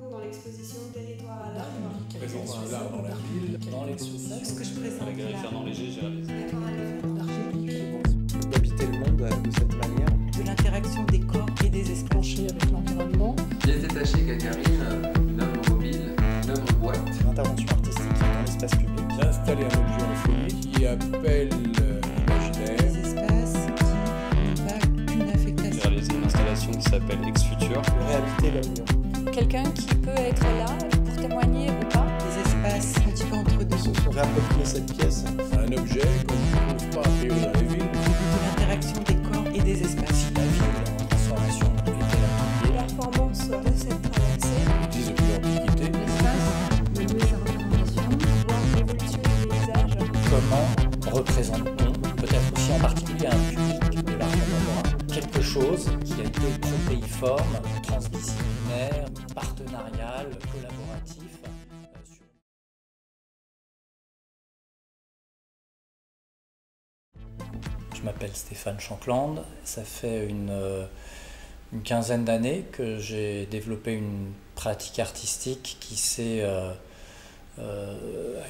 Dans l'exposition Territoire à l'œuvre. Présence de l'art dans la ville, dans l'exposition. Ce que je présente Avec Fernand Léger, j'ai réalisé. D'habiter le monde de cette manière. De l'interaction des corps et des espaces. Avec l'environnement. Pièce détachée Gagarine, une œuvre mobile, une œuvre boîte. L'intervention artistique dans l'espace public. D'installer un objet en folie qui appelle l'imaginaire. Des espaces qui n'ont pas qu'une J'ai affectation. réalisé une installation qui s'appelle Ex Futur. Réhabiter l'avenir. Quelqu'un qui peut être là pour témoigner ou pas. Des espaces un petit peu entre deux. Se réapproprier cette pièce. Un objet qu'on ne trouve pas a priori dans les villes. De l'interaction des corps et des espaces. La ville en transformation était l'atelier. Performance de cette traversée. Utilise depuis l'Antiquité. L'espace, de nouer sa représentation, voir l'évolution du paysage. Comment représente-t-on, peut-être aussi en particulier un public de l'art contemporain, quelque chose qui a été protéiforme, transdisciplinaire, partenarial, collaboratif. Je m'appelle Stéphane Shankland, ça fait une quinzaine d'années que j'ai développé une pratique artistique qui s'est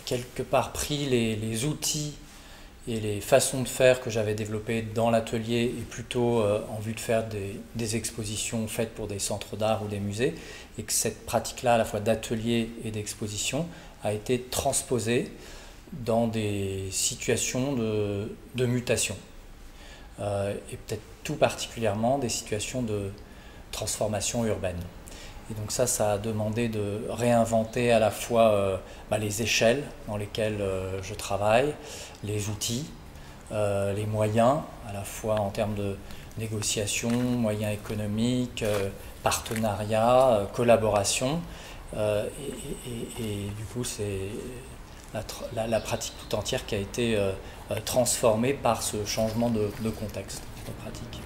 quelque part pris les outils et les façons de faire que j'avais développées dans l'atelier et plutôt en vue de faire des expositions faites pour des centres d'art ou des musées, et que cette pratique-là, à la fois d'atelier et d'exposition, a été transposée dans des situations de mutation. Et peut-être tout particulièrement des situations de transformation urbaine. Et donc ça a demandé de réinventer à la fois les échelles dans lesquelles je travaille, les outils, les moyens, à la fois en termes de négociation, moyens économiques, partenariat, collaboration. Et du coup, c'est la pratique tout entière qui a été transformée par ce changement de contexte de pratique.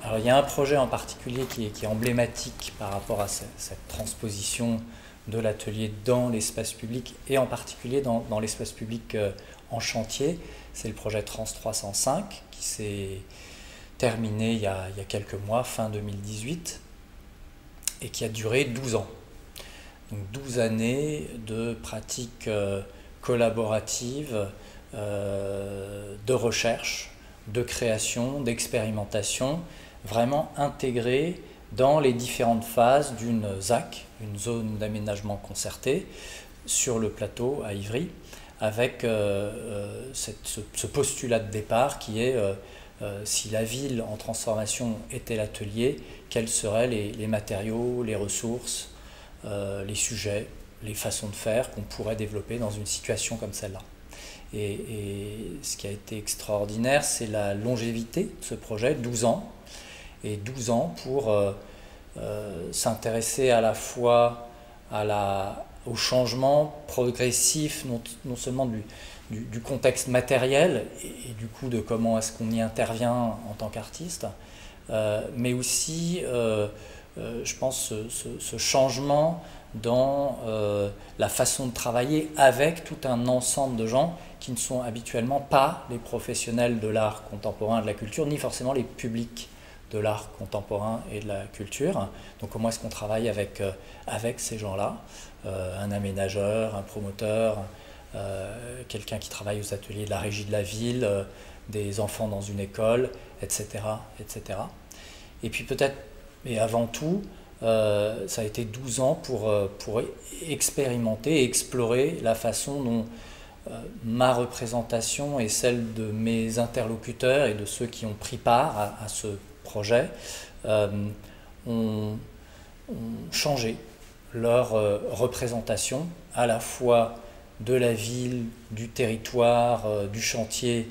Alors il y a un projet en particulier qui est emblématique par rapport à cette transposition de l'atelier dans l'espace public et en particulier dans l'espace public en chantier. C'est le projet Trans 305 qui s'est terminé il y a quelques mois, fin 2018, et qui a duré 12 ans. Donc 12 années de pratiques collaboratives, de recherche, de création, d'expérimentation, vraiment intégrées dans les différentes phases d'une ZAC, une zone d'aménagement concerté, sur le plateau à Ivry, avec ce postulat de départ qui est si la ville en transformation était l'atelier, quels seraient les matériaux, les ressources, les sujets, les façons de faire qu'on pourrait développer dans une situation comme celle-là. Et ce qui a été extraordinaire, c'est la longévité de ce projet, 12 ans. Et 12 ans pour s'intéresser à la fois au changement progressif, non seulement du contexte matériel et du coup de comment est-ce qu'on y intervient en tant qu'artiste, mais aussi, je pense, ce changement dans la façon de travailler avec tout un ensemble de gens qui ne sont habituellement pas les professionnels de l'art contemporain et de la culture, ni forcément les publics de l'art contemporain et de la culture. Donc comment est-ce qu'on travaille avec ces gens-là, un aménageur, un promoteur, quelqu'un qui travaille aux ateliers de la régie de la ville, des enfants dans une école, etc. etc. Et puis peut-être, et avant tout, ça a été 12 ans pour expérimenter et explorer la façon dont ma représentation et celle de mes interlocuteurs et de ceux qui ont pris part à ce projet ont changé leur représentation à la fois de la ville, du territoire, du chantier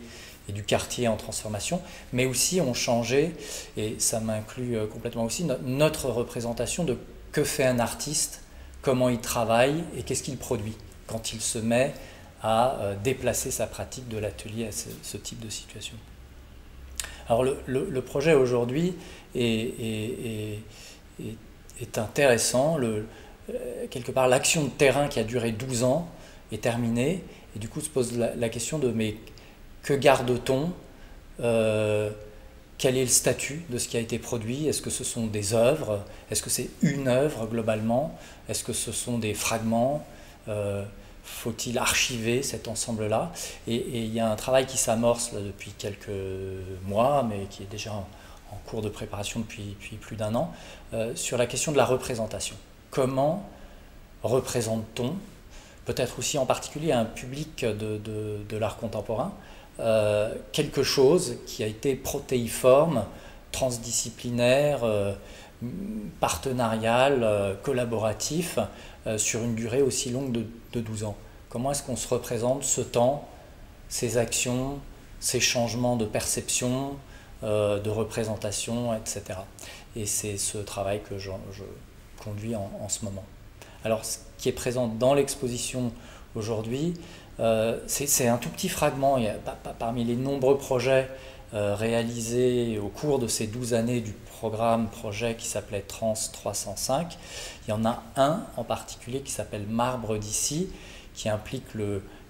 et du quartier en transformation, mais aussi ont changé, et ça m'inclut complètement aussi, notre représentation de que fait un artiste, comment il travaille et qu'est-ce qu'il produit quand il se met à déplacer sa pratique de l'atelier à ce type de situation. Alors le projet aujourd'hui est intéressant. Quelque part, l'action de terrain qui a duré 12 ans est terminée, et du coup se pose la question de mais que garde-t-on quel est le statut de ce qui a été produit? Est-ce que ce sont des œuvres? Est-ce que c'est une œuvre globalement? Est-ce que ce sont des fragments? Faut-il archiver cet ensemble-là? Et il y a un travail qui s'amorce depuis quelques mois, mais qui est déjà en cours de préparation depuis plus d'un an, sur la question de la représentation. Comment représente-t-on, peut-être aussi en particulier à un public de l'art contemporain, quelque chose qui a été protéiforme, transdisciplinaire, partenarial, collaboratif, sur une durée aussi longue de 12 ans. Comment est-ce qu'on se représente ce temps, ces actions, ces changements de perception, de représentation, etc. Et c'est ce travail que je conduis en ce moment. Alors, ce qui est présent dans l'exposition aujourd'hui, c'est un tout petit fragment. Il y a, parmi les nombreux projets réalisés au cours de ces 12 années du projet qui s'appelait Trans 305, il y en a un en particulier qui s'appelle Marbre d'ici, qui implique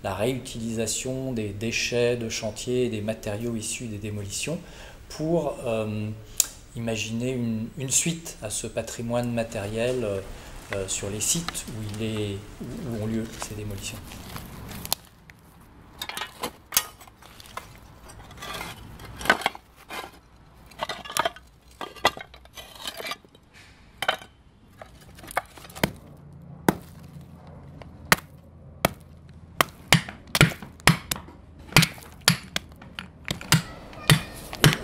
la réutilisation des déchets de chantier et des matériaux issus des démolitions pour imaginer une suite à ce patrimoine matériel sur les sites où ont lieu ces démolitions.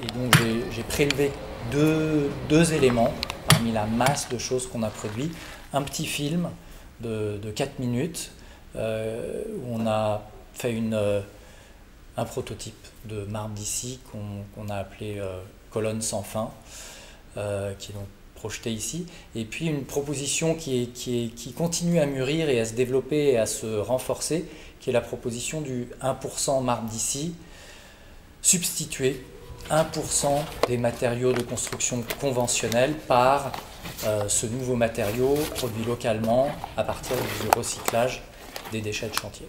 Et donc j'ai prélevé deux éléments parmi la masse de choses qu'on a produit. Un petit film de 4 minutes où on a fait un prototype de Marbre d'ici qu'on a appelé Colonne sans fin, qui est donc projeté ici, et puis une proposition qui continue à mûrir et à se développer et à se renforcer, qui est la proposition du 1% Marbre d'ici, substituer 1% des matériaux de construction conventionnels par ce nouveau matériau produit localement à partir du recyclage des déchets de chantier.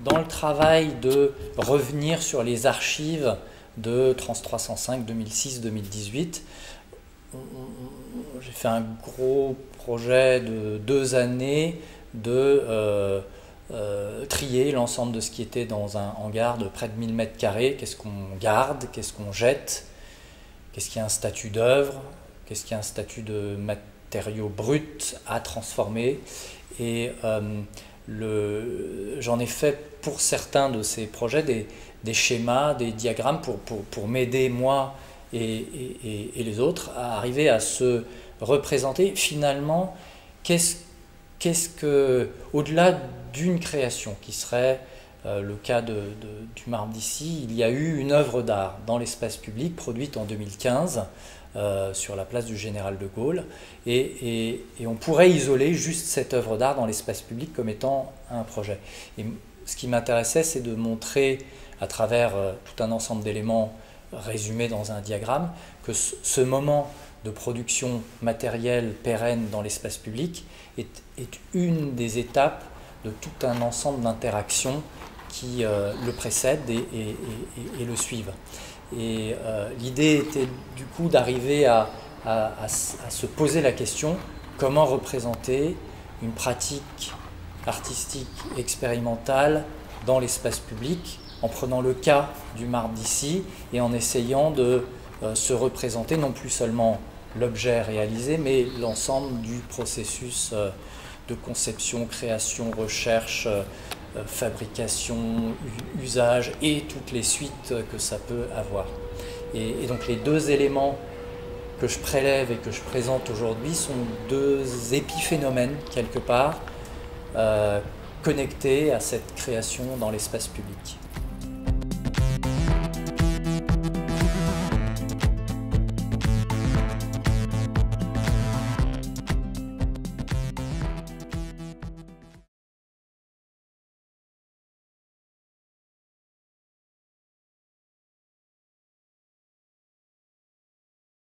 Dans le travail de revenir sur les archives de Trans 305 2006-2018, j'ai fait un gros projet de 2 années de trier l'ensemble de ce qui était dans un hangar de près de 1000 m². Qu'est-ce qu'on garde, qu'est-ce qu'on jette, qu'est-ce qui a un statut d'œuvre, qu'est-ce qui a un statut de matériau brut à transformer. Et j'en ai fait pour certains de ces projets des schémas, des diagrammes pour m'aider moi et les autres à arriver à se représenter finalement qu'est-ce que, au-delà d'une création qui serait le cas du Marbre d'ici, il y a eu une œuvre d'art dans l'espace public produite en 2015 sur la place du Général de Gaulle, et on pourrait isoler juste cette œuvre d'art dans l'espace public comme étant un projet. Et ce qui m'intéressait, c'est de montrer à travers tout un ensemble d'éléments résumés dans un diagramme que ce moment de production matérielle pérenne dans l'espace public est une des étapes de tout un ensemble d'interactions qui le précèdent et le suivent. Et l'idée était du coup d'arriver à se poser la question comment représenter une pratique artistique expérimentale dans l'espace public en prenant le cas du Marbre d'ici et en essayant de se représenter non plus seulement l'objet réalisé mais l'ensemble du processus de conception, création, recherche, fabrication, usage et toutes les suites que ça peut avoir. Et donc les 2 éléments que je prélève et que je présente aujourd'hui sont 2 épiphénomènes quelque part connectés à cette création dans l'espace public.